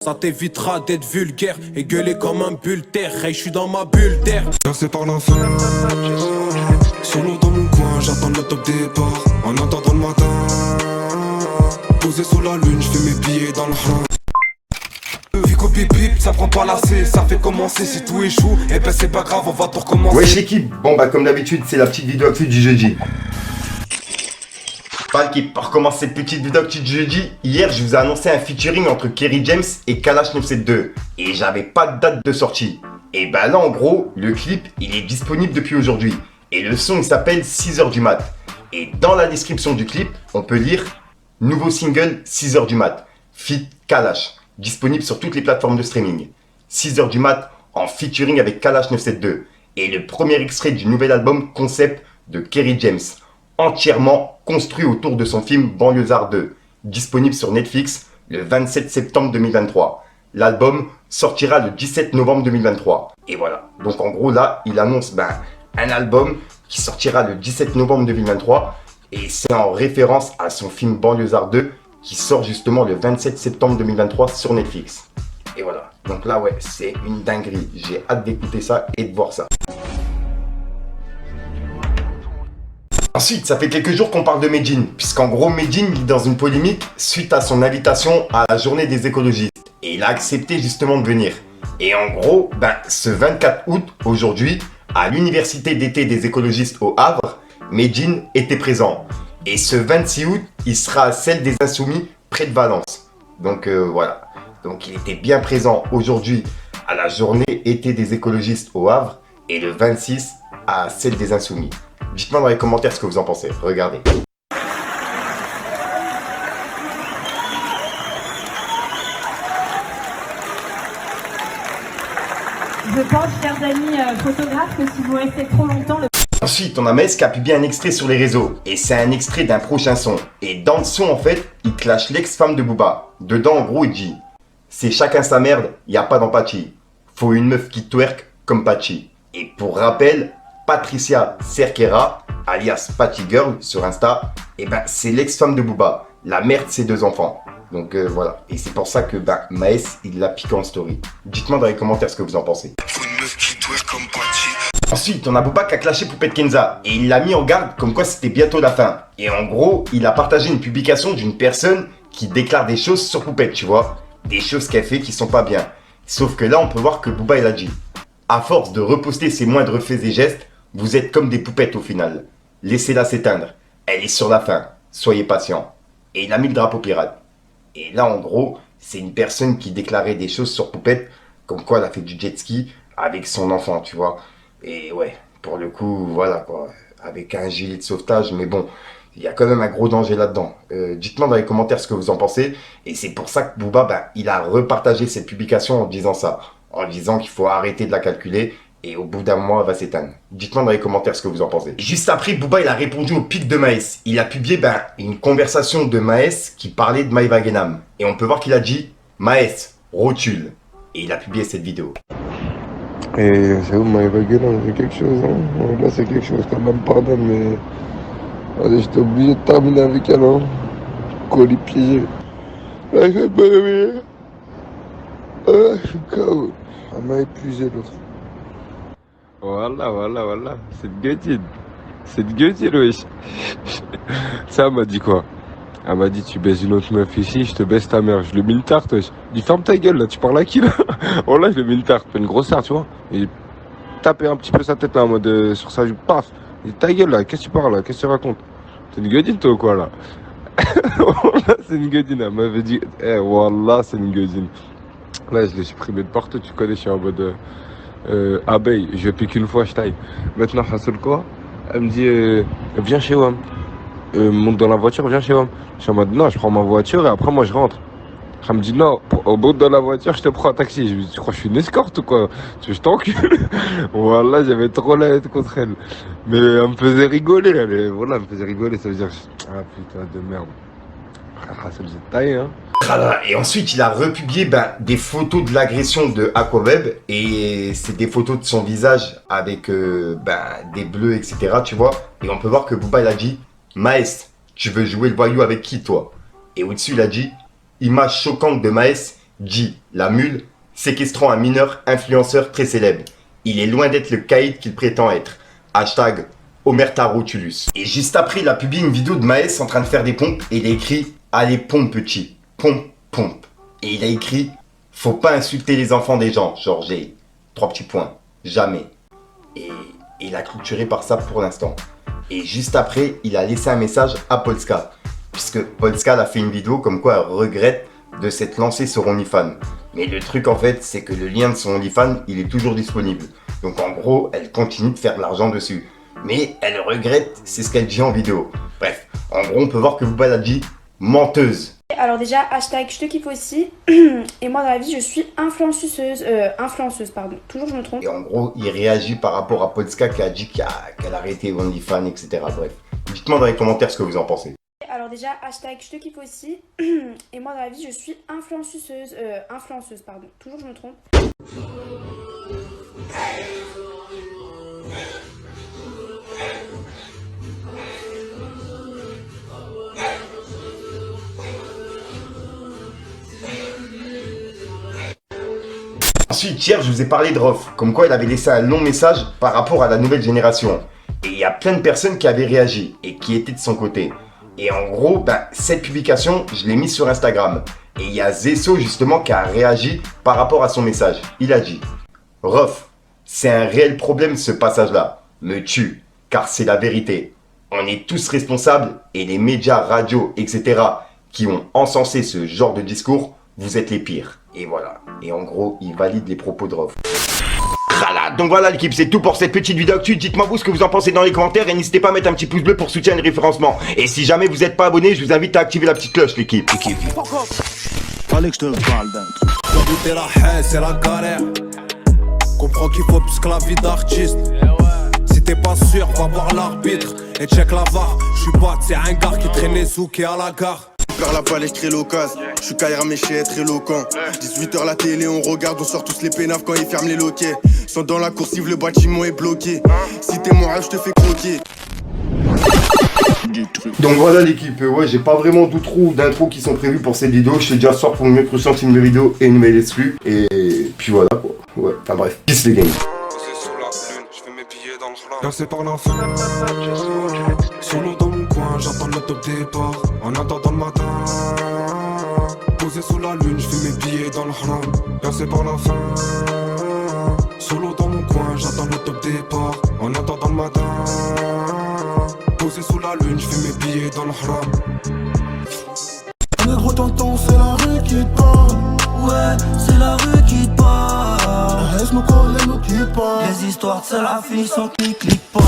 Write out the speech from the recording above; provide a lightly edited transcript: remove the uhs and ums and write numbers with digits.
Ça t'évitera d'être vulgaire et gueuler comme un bulle d'air. Hey, je suis dans ma bulle d'air. Bercé par la fin, solo dans mon coin, j'attends le top départ. En attendant le matin, posé sous la lune, je fais mes billets dans le train. Vico bip bip, ça prend pas l'assez, ça fait commencer. Si tout échoue, et ben c'est pas grave, on va tout recommencer. Wesh l'équipe, bon bah comme d'habitude c'est la petite vidéo actu du jeudi. Pas l'équipe, pour commencer cette petite vidéo actu du jeudi, hier je vous ai annoncé un featuring entre Kerry James et Kalash 972 et j'avais pas de date de sortie. Et bah là en gros, le clip il est disponible depuis aujourd'hui et le son il s'appelle 6h du mat. Et dans la description du clip, on peut lire nouveau single 6h du mat, feat Kalash, disponible sur toutes les plateformes de streaming. 6h du mat en featuring avec Kalash 972 et le premier extrait du nouvel album concept de Kerry James, entièrement construit autour de son film Banlieusard 2, disponible sur Netflix le 27 septembre 2023. L'album sortira le 17 novembre 2023. Et voilà, donc en gros là, il annonce un album qui sortira le 17 novembre 2023 et c'est en référence à son film Banlieusard 2 qui sort justement le 27 septembre 2023 sur Netflix. Et voilà, donc là ouais, c'est une dinguerie. J'ai hâte d'écouter ça et de voir ça. Ensuite, ça fait quelques jours qu'on parle de Medine, puisqu'en gros Medine est dans une polémique suite à son invitation à la journée des écologistes. Et il a accepté justement de venir. Et en gros, ce 24 août, aujourd'hui, à l'université d'été des écologistes au Havre, Medine était présent. Et ce 26 août, il sera à celle des Insoumis près de Valence. Donc voilà. Donc il était bien présent aujourd'hui à la journée été des écologistes au Havre et le 26 à celle des Insoumis. Dites-moi dans les commentaires ce que vous en pensez. Regardez. Je pense, chers amis photographes, que si vous restez trop longtemps, Ensuite, on a Maes qui a publié un extrait sur les réseaux. Et c'est un extrait d'un prochain son. Et dans le son, en fait, il clash l'ex-femme de Booba. Dedans, en gros, il dit « C'est chacun sa merde, y a pas d'empathie. Faut une meuf qui twerk comme Pachi. » Et pour rappel, Patricia Cerquera, alias Patty Girl sur Insta, c'est l'ex-femme de Booba, la mère de ses deux enfants. Donc voilà, et c'est pour ça que Maes, il l'a piqué en story. Dites-moi dans les commentaires ce que vous en pensez. Faut une meuf qui twerk comme Pachi. Ensuite, on a Booba qui a clashé Poupette Kenza, et il l'a mis en garde comme quoi c'était bientôt la fin. Et en gros, il a partagé une publication d'une personne qui déclare des choses sur Poupette, tu vois. Des choses qu'elle fait qui sont pas bien. Sauf que là, on peut voir que Booba, il a dit « À force de reposter ses moindres faits et gestes, vous êtes comme des poupettes au final. Laissez-la s'éteindre. Elle est sur la fin. Soyez patient. » Et il a mis le drapeau pirate. Et là, en gros, c'est une personne qui déclarait des choses sur Poupette, comme quoi elle a fait du jet ski avec son enfant, tu vois. Et ouais, pour le coup, voilà quoi, avec un gilet de sauvetage, mais bon, il y a quand même un gros danger là-dedans. Dites-moi dans les commentaires ce que vous en pensez. Et c'est pour ça que Booba, il a repartagé cette publication en disant ça. En disant qu'il faut arrêter de la calculer. Et au bout d'un mois, elle va s'éteindre. Dites-moi dans les commentaires ce que vous en pensez. Juste après, Booba, il a répondu au pic de Maes. Il a publié une conversation de Maes qui parlait de Maïva Genam. Et on peut voir qu'il a dit « Maes, rotule ». Et il a publié cette vidéo. Et c'est où Maïva Genam, c'est quelque chose, hein. Là, c'est quelque chose quand même, pardonne, mais... Allez, j'étais obligé de terminer avec elle, hein. Colis piégé. Ah, je pas le ah, je suis KO. Elle m'a épuisé, l'autre. Voilà, c'est de gueutine. C'est de gueutine, wesh. Ça, elle m'a dit quoi? Elle m'a dit, tu baises une autre meuf ici, je te baisse ta mère. Je lui ai mis une tarte, wesh. Je lui ai dit, ferme ta gueule, là, tu parles à qui, là? Oh là, je lui ai mis une tarte, une grosse tarte, tu vois. Et tapé un petit peu sa tête, là, en mode, sur sa joue, paf. Il dit, ta gueule, là, qu'est-ce que tu parles, là? Qu'est-ce que tu racontes? C'est une gueudine, toi, ou quoi, là? Wallah, c'est une gueudine, elle m'avait dit, wallah, c'est une gueudine. Là, je l'ai supprimé de partout, tu connais, je suis en mode... abeille, je pique une fois, je taille. Maintenant, Hassoul quoi? Elle me dit, viens chez WAM. Monte dans la voiture, viens chez WAM. Je suis en mode, non, je prends ma voiture et après, moi, je rentre. Elle me dit, non, au bout de la voiture, je te prends un taxi. Je me dis, tu crois que je suis une escorte ou quoi? Tu veux que je t'encule? Voilà, j'avais trop la haine contre elle. Mais elle me faisait rigoler, voilà, elle me faisait rigoler, ça veut dire, ah putain de merde. Hassoul, c'est taillé, hein. Et ensuite, il a republié des photos de l'agression de Aquaweb. Et c'est des photos de son visage avec des bleus, etc. Tu vois. Et on peut voir que Booba, il a dit « Maes, tu veux jouer le voyou avec qui, toi ?» Et au-dessus, il a dit « Image choquante de Maes G, la mule, séquestrant un mineur influenceur très célèbre. Il est loin d'être le caïd qu'il prétend être. Hashtag Omertarotulus. Et juste après, il a publié une vidéo de Maes en train de faire des pompes et il a écrit « Allez, pompe petit, pompe, pompe ». Et il a écrit « Faut pas insulter les enfants des gens, genre j'ai 3 petits points, jamais ». Et il a clôturé par ça pour l'instant. Et juste après, il a laissé un message à Polska. Puisque Polska a fait une vidéo comme quoi elle regrette de s'être lancée sur OnlyFans. Mais le truc en fait, c'est que le lien de son OnlyFans, il est toujours disponible. Donc en gros, elle continue de faire de l'argent dessus. Mais elle regrette, c'est ce qu'elle dit en vidéo. Bref, en gros, on peut voir que Booba dit menteuse. Alors déjà, hashtag je te kiffe aussi. Et moi dans la vie, je suis influenceuse, pardon. Toujours je me trompe. Et en gros, il réagit par rapport à Polska qui a dit qu'elle a arrêté OnlyFans, etc. Bref, dites-moi dans les commentaires ce que vous en pensez. Alors déjà, hashtag je te kiffe aussi. Et moi dans la vie, je suis influenceuse, pardon. Toujours je me trompe. Ensuite, hier, je vous ai parlé de Rof, comme quoi il avait laissé un long message par rapport à la nouvelle génération. Et il y a plein de personnes qui avaient réagi et qui étaient de son côté. Et en gros, cette publication, je l'ai mise sur Instagram. Et il y a Zesso justement qui a réagi par rapport à son message. Il a dit « Rof, c'est un réel problème ce passage-là. Me tue, car c'est la vérité. On est tous responsables et les médias, radios, etc. qui ont encensé ce genre de discours, vous êtes les pires. » Et voilà. Et en gros, il valide les propos de Rof. Voilà, donc voilà l'équipe, c'est tout pour cette petite vidéo actu. Dites-moi vous ce que vous en pensez dans les commentaires et n'hésitez pas à mettre un petit pouce bleu pour soutenir le référencement. Et si jamais vous n'êtes pas abonné, je vous invite à activer la petite cloche l'équipe. Fallait que je te parle d'un truc. T'as la haine, c'est la galère. Comprends qu'il faut plus que la vie d'artiste. Si t'es pas sûr, va voir l'arbitre et check la VAR. J'suis pas, c'est un gars qui traînait Zouké à la gare. Par la balle, je crée l'occasion. Je suis Kaira, mais je être éloquent. 18h la télé, on regarde, on sort tous les pénaves quand ils ferment les loquets. Ils sont dans la coursive, le bâtiment est bloqué. Si t'es mon rêve, je te fais croquer. Donc voilà l'équipe, ouais, j'ai pas vraiment d'intro qui sont prévus pour cette vidéo. Je te dis à ce soir pour une autre centième de vidéo et une nouvelle exclue. Et puis voilà quoi. Ouais, enfin bref, peace les gang. Percé par la fin, solo dans mon coin, j'attends le top départ. En attendant le matin, posé sous la lune, j'fais mes billets dans le haram. Percé par la fin, solo dans mon coin, j'attends le top départ. En attendant le matin, posé sous la lune, j'fais mes billets dans le haram. Négro tonton, c'est la rue qui te parle. Ouais, c'est la rue qui te parle. Laisse nos collègues nous qui te parlent. Les histoires de Salafi sont clic clic pas.